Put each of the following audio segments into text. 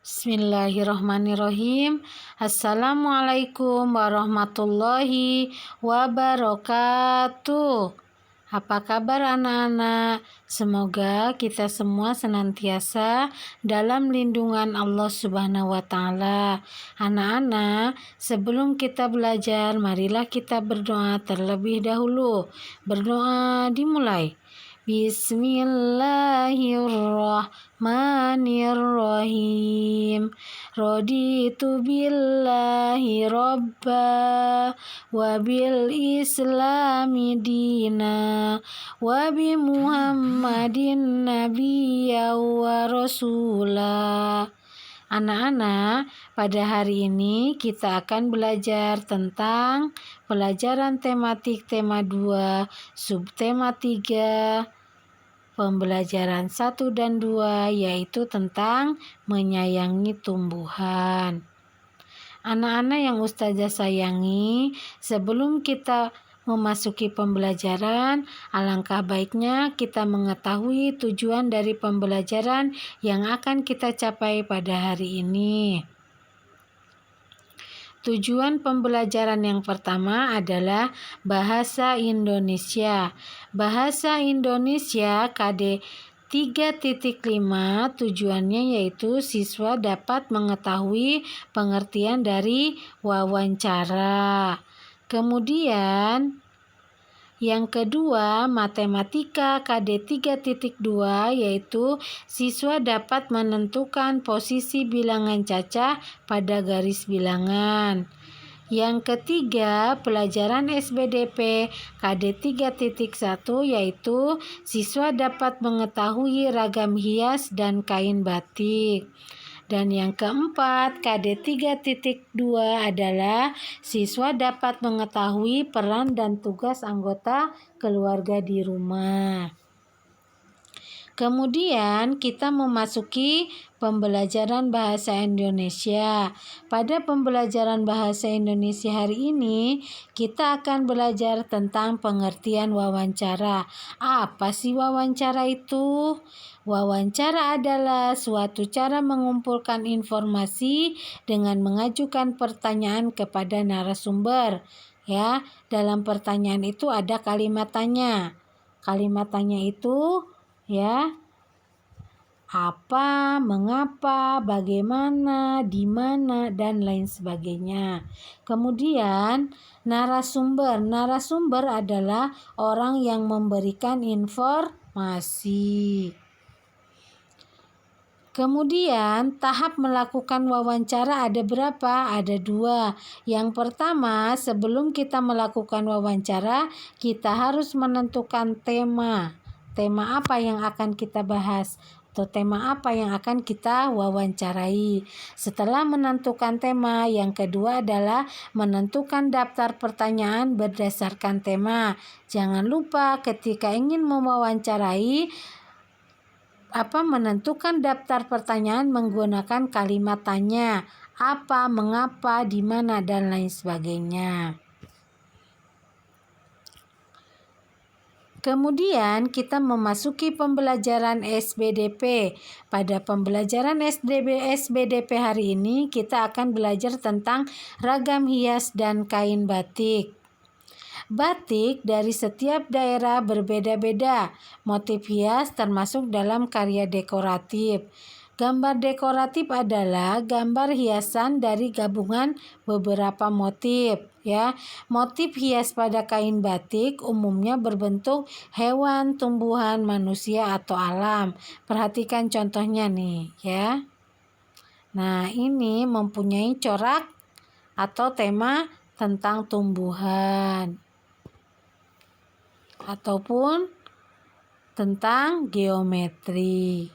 Bismillahirrahmanirrahim. Assalamualaikum warahmatullahi wabarakatuh. Apa kabar anak-anak? Semoga kita semua senantiasa dalam lindungan Allah Subhanahu wa Ta'ala. Anak-anak, sebelum kita belajar, marilah kita berdoa terlebih dahulu. Berdoa dimulai. Bismillahirrahmanirrahim. Raditu billahi robba wa bil islami dina wa bi muhammadin nabiyya wa rasulah. Anak-anak, pada hari ini kita akan belajar tentang pelajaran tematik tema 2, subtema 3, pembelajaran 1 dan 2, yaitu tentang menyayangi tumbuhan. Anak-anak yang Ustazah sayangi, sebelum kita memasuki pembelajaran, alangkah baiknya kita mengetahui tujuan dari pembelajaran yang akan kita capai pada hari ini. Tujuan pembelajaran yang pertama adalah bahasa Indonesia. Bahasa Indonesia KD 3.5 tujuannya yaitu siswa dapat mengetahui pengertian dari wawancara. Kemudian yang kedua, matematika KD 3.2 yaitu siswa dapat menentukan posisi bilangan cacah pada garis bilangan. Yang ketiga, pelajaran SBDP KD 3.1 yaitu siswa dapat mengetahui ragam hias dan kain batik. Dan yang keempat, KD 3.2 adalah siswa dapat mengetahui peran dan tugas anggota keluarga di rumah. Kemudian kita memasuki pembelajaran bahasa Indonesia. Pada pembelajaran bahasa Indonesia hari ini, kita akan belajar tentang pengertian wawancara. Apa sih wawancara itu? Wawancara adalah suatu cara mengumpulkan informasi dengan mengajukan pertanyaan kepada narasumber. Ya, dalam pertanyaan itu ada kalimat tanya. Kalimat tanya itu ya, apa, mengapa, bagaimana, di mana, dan lain sebagainya. Kemudian narasumber. Narasumber adalah orang yang memberikan informasi. Kemudian tahap melakukan wawancara ada berapa? Ada 2. Yang pertama, sebelum kita melakukan wawancara, kita harus menentukan tema. Tema apa yang akan kita bahas? Atau tema apa yang akan kita wawancarai. Setelah menentukan tema, yang kedua adalah menentukan daftar pertanyaan berdasarkan tema. Jangan lupa ketika ingin mewawancarai, menentukan daftar pertanyaan menggunakan kalimat tanya, apa, mengapa, di mana, dan lain sebagainya. Kemudian kita memasuki pembelajaran SBDP. Pada pembelajaran SBDP hari ini kita akan belajar tentang ragam hias dan kain batik. Batik dari setiap daerah berbeda-beda. Motif hias termasuk dalam karya dekoratif. Gambar dekoratif adalah gambar hiasan dari gabungan beberapa motif. Ya, motif hias pada kain batik umumnya berbentuk hewan, tumbuhan, manusia atau alam. Perhatikan contohnya nih, ya. Nah, ini mempunyai corak atau tema tentang tumbuhan ataupun tentang geometri.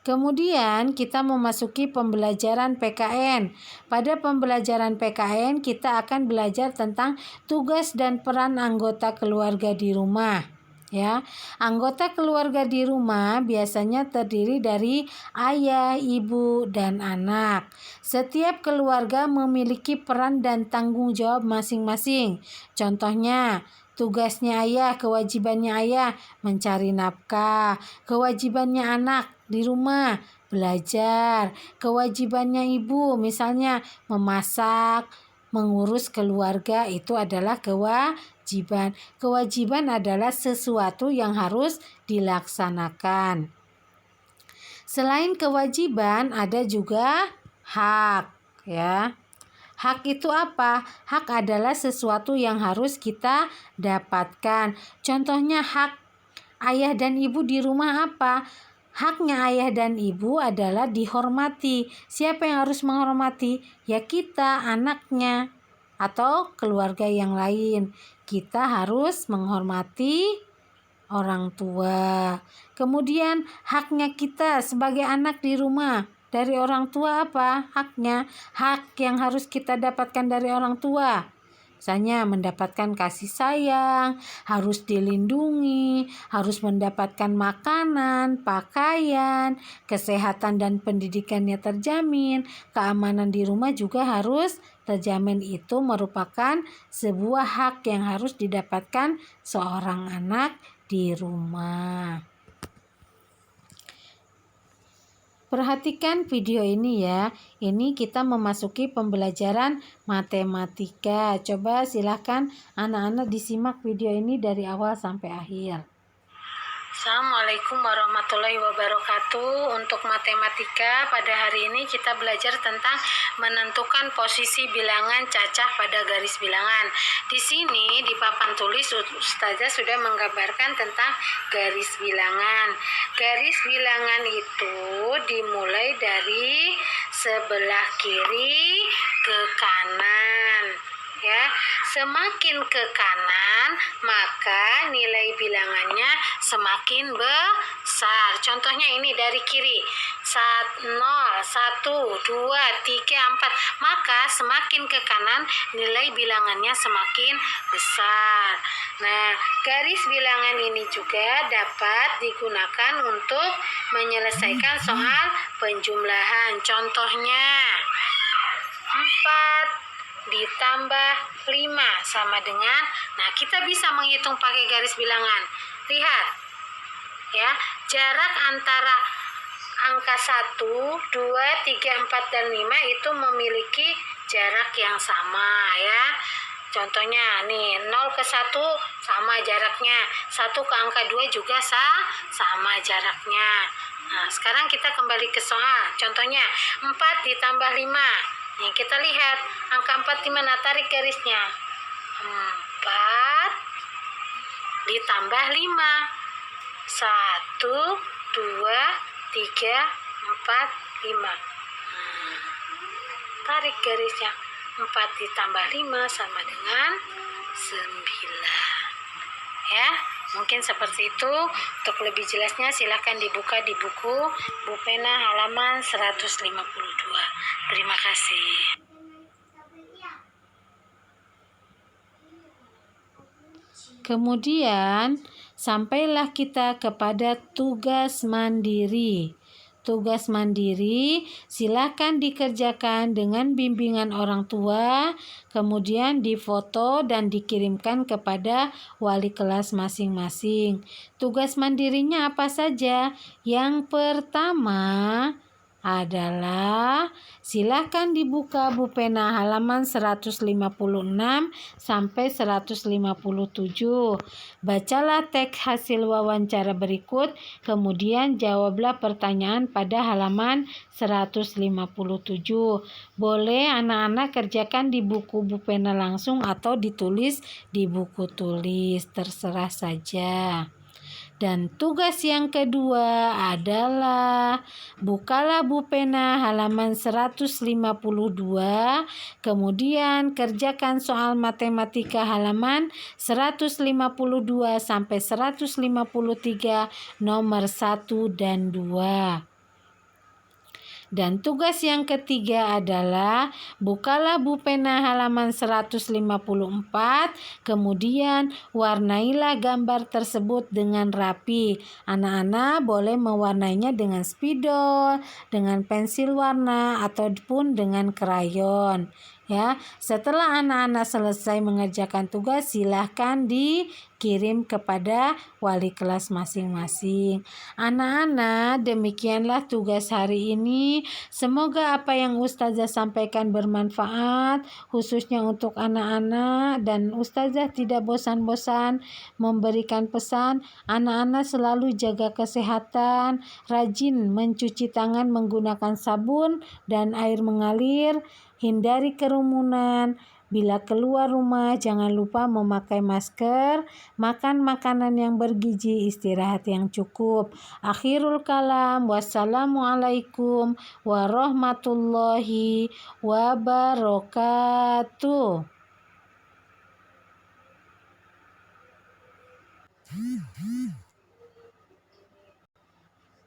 Kemudian kita memasuki pembelajaran PKN. Pada pembelajaran PKN kita akan belajar tentang tugas dan peran anggota keluarga di rumah. Ya, anggota keluarga di rumah biasanya terdiri dari ayah, ibu, dan anak. Setiap keluarga memiliki peran dan tanggung jawab masing-masing. Contohnya, Tugasnya ayah, kewajibannya ayah mencari nafkah. Kewajibannya anak di rumah belajar. Kewajibannya ibu misalnya memasak, mengurus keluarga, itu adalah kewajiban. Kewajiban adalah sesuatu yang harus dilaksanakan. Selain kewajiban ada juga hak, ya. Hak itu apa? Hak adalah sesuatu yang harus kita dapatkan. Contohnya hak ayah dan ibu di rumah apa? Haknya ayah dan ibu adalah dihormati. Siapa yang harus menghormati? Ya kita, anaknya, atau keluarga yang lain. Kita harus menghormati orang tua. Kemudian haknya kita sebagai anak di rumah dari orang tua apa? Haknya, hak yang harus kita dapatkan dari orang tua. Misalnya mendapatkan kasih sayang, harus dilindungi, harus mendapatkan makanan, pakaian, kesehatan dan pendidikannya terjamin, keamanan di rumah juga harus terjamin. Itu merupakan sebuah hak yang harus didapatkan seorang anak di rumah. Perhatikan video ini ya. Ini kita memasuki pembelajaran matematika. Coba silakan anak-anak disimak video ini dari awal sampai akhir. Assalamualaikum warahmatullahi wabarakatuh. Untuk matematika pada hari ini kita belajar tentang menentukan posisi bilangan cacah pada garis bilangan. Di sini di papan tulis Ustazah sudah menggambarkan tentang garis bilangan. Garis bilangan itu dimulai dari sebelah kiri ke kanan. Ya, semakin ke kanan maka nilai bilangannya semakin besar. Contohnya ini dari kiri 0, 1, 2, 3, 4. Maka semakin ke kanan nilai bilangannya semakin besar. Nah, garis bilangan ini juga dapat digunakan untuk menyelesaikan soal penjumlahan. Contohnya 4 ditambah 5 sama dengan, nah kita bisa menghitung pakai garis bilangan. Lihat ya, jarak antara angka 1, 2, 3, 4, dan 5 itu memiliki jarak yang sama ya. Contohnya nih 0 ke 1 sama jaraknya, 1 ke angka 2 juga sama jaraknya. Nah sekarang kita kembali ke soal. Contohnya 4 ditambah 5. Nih kita lihat angka 4 di mana, tarik garisnya. 4 ditambah 5. 1, 2, 3, 4, 5. Tarik garisnya. 4 ditambah 5 sama dengan 9. Ya, mungkin seperti itu. Untuk lebih jelasnya silakan dibuka di buku Bu Pena halaman 152. Terima kasih. Kemudian sampailah kita kepada tugas mandiri. Tugas mandiri silakan dikerjakan dengan bimbingan orang tua, kemudian difoto dan dikirimkan kepada wali kelas masing-masing. Tugas mandirinya apa saja? Yang pertama adalah silakan dibuka Bu Pena halaman 156 sampai 157. Bacalah teks hasil wawancara berikut, kemudian jawablah pertanyaan pada halaman 157. Boleh anak-anak kerjakan di buku Bu Pena langsung atau ditulis di buku tulis, terserah saja. Dan tugas yang kedua adalah bukalah Bu Pena halaman 152, kemudian kerjakan soal matematika halaman 152 sampai 153 nomor 1 dan 2. Dan tugas yang ketiga adalah bukalah Bu Pena halaman 154, kemudian warnailah gambar tersebut dengan rapi. Anak-anak boleh mewarnainya dengan spidol, dengan pensil warna, ataupun dengan krayon. Ya, setelah anak-anak selesai mengerjakan tugas, silahkan dikirim kepada wali kelas masing-masing. Anak-anak, demikianlah tugas hari ini. Semoga apa yang Ustazah sampaikan bermanfaat, khususnya untuk anak-anak, dan Ustazah tidak bosan-bosan memberikan pesan. Anak-anak selalu jaga kesehatan, rajin mencuci tangan menggunakan sabun dan air mengalir, hindari kerumunan. Bila keluar rumah, jangan lupa memakai masker, makan makanan yang bergizi, istirahat yang cukup. Akhirul kalam, wassalamualaikum warahmatullahi wabarakatuh.